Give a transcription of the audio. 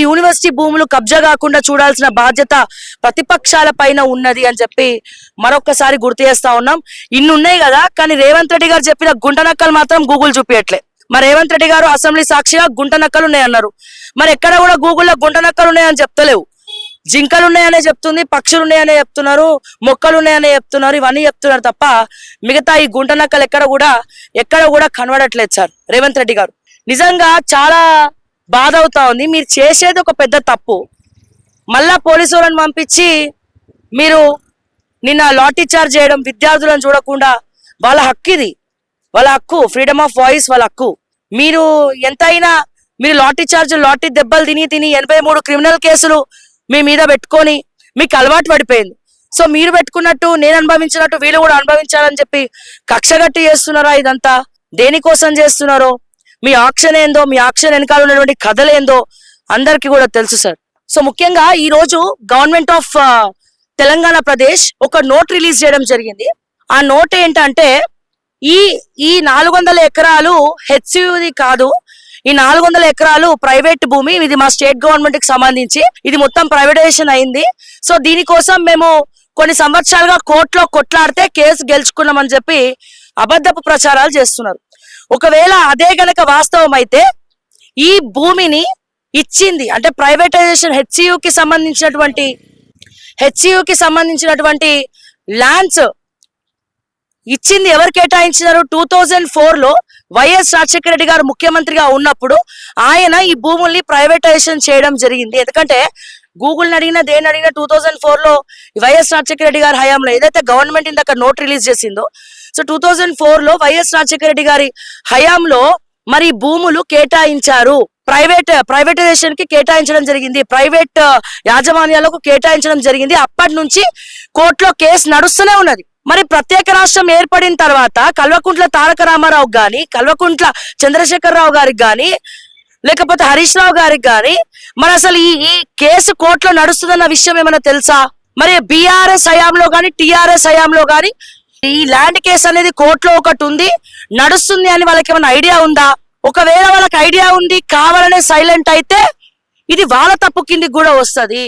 University భూములు కబ్జా కాకుండా చూడాల్సిన బాధ్యత ప్రతిపక్షాల పైన ఉన్నది అని చెప్పి మరొకసారి గుర్తు చేస్తా ఉన్నాం. ఇన్ని ఉన్నాయి కదా, కానీ రేవంత్ రెడ్డి గారు చెప్పిన గుంటనక్కలు మాత్రం గూగుల్ చూపించట్లే. మరి రేవంత్ రెడ్డి గారు అసెంబ్లీ సాక్షిగా గుంటనక్కలు ఉన్నాయన్నారు. మరి ఎక్కడ కూడా గూగుల్లో గుంటనక్కలు ఉన్నాయని చెప్తలేవు. జింకలు ఉన్నాయనే చెప్తుంది, పక్షులు ఉన్నాయనే చెప్తున్నారు, మొక్కలు ఉన్నాయనే చెప్తున్నారు, ఇవన్నీ చెప్తున్నారు తప్ప మిగతా ఈ గుంటనక్కలు ఎక్కడ కూడా కనబడట్లేదు సార్ రేవంత్ రెడ్డి గారు. నిజంగా చాలా బాధ అవుతా ఉంది. మీరు చేసేది ఒక పెద్ద తప్పు. మళ్ళా పోలీసు వాళ్ళని పంపించి మీరు నిన్న లాఠీ చార్జ్ చేయడం, విద్యార్థులను చూడకుండా, వాళ్ళ హక్కు ఇది, వాళ్ళ హక్కు, ఫ్రీడమ్ ఆఫ్ వాయిస్ వాళ్ళ హక్కు. మీరు ఎంతైనా మీరు లాఠీ దెబ్బలు తిని 83 క్రిమినల్ కేసులు మీ మీద పెట్టుకొని మీకు అలవాటు పడిపోయింది. సో మీరు పెట్టుకున్నట్టు నేను అనుభవించినట్టు వీళ్ళు కూడా అనుభవించాలని చెప్పి కక్షగట్టి చేస్తున్నారా? ఇదంతా దేనికోసం చేస్తున్నారో, మీ ఆక్షన్ ఏందో, మీ ఆక్షన్ వెనకాల ఉన్నటువంటి కథలేందో అందరికీ కూడా తెలుసు సార్. సో ముఖ్యంగా ఈ రోజు గవర్నమెంట్ ఆఫ్ తెలంగాణ ప్రదేశ్ ఒక నోట్ రిలీజ్ చేయడం జరిగింది. ఆ నోట్ ఏంటంటే ఈ 400 ఎకరాలు హెచ్సియుది కాదు, ఈ 400 ఎకరాలు ప్రైవేట్ భూమి, ఇది మా స్టేట్ గవర్నమెంట్ కి సంబంధించి, ఇది మొత్తం ప్రైవేటైజేషన్ అయింది. సో దీనికోసం మేము కొన్ని సంవత్సరాలుగా కోర్టులో కొట్లాడితే కేసు గెలుచుకున్నామని చెప్పి అబద్ధపు ప్రచారాలు చేస్తున్నారు. ఒకవేళ అదే గనక వాస్తవం అయితే ఈ భూమిని ఇచ్చింది అంటే ప్రైవేటైజేషన్ హెచ్సియుకి సంబంధించినటువంటి ల్యాండ్స్ ఇచ్చింది ఎవరు కేటాయించినారు? 2004లో వైఎస్ రాజశేఖర రెడ్డి గారు ముఖ్యమంత్రిగా ఉన్నప్పుడు ఆయన ఈ భూముల్ని ప్రైవేటైజేషన్ చేయడం జరిగింది. ఎందుకంటే గూగుల్ని అడిగినా దేని అడిగినా 2004లో వైఎస్ రాజశేఖర రెడ్డి గారి హయాంలో ఏదైతే గవర్నమెంట్ ఇందాక నోట్ రిలీజ్ చేసిందో, సో 2004లో వైఎస్ రాజశేఖర రెడ్డి గారి హయాంలో మరి భూములు కేటాయించారు, ప్రైవేటైజేషన్ కి కేటాయించడం జరిగింది, ప్రైవేట్ యాజమాన్యాలకు కేటాయించడం జరిగింది. అప్పటి నుంచి కోర్టులో కేసు నడుస్తూనే ఉన్నది. మరి ప్రత్యేక రాష్ట్రం ఏర్పడిన తర్వాత కల్వకుంట్ల తారక రామారావు గాని, కల్వకుంట్ల చంద్రశేఖరరావు గారికి గాని, లేకపోతే హరీష్ రావు గారికి గాని మరి అసలు ఈ కేసు కోర్టులో నడుస్తుందన్న విషయం ఏమైనా తెలుసా? మరి బీఆర్ఎస్ హయాంలో గాని, టిఆర్ఎస్ హయాంలో గాని ఈ ల్యాండ్ కేసు అనేది కోర్టులో ఒకటి ఉంది, నడుస్తుంది అని వాళ్ళకి ఏమైనా ఐడియా ఉందా? ఒకవేళ వాళ్ళకి ఐడియా ఉంది, కావాలనే సైలెంట్ అయితే ఇది వాళ్ళ తప్పు కిందికి కూడా వస్తది.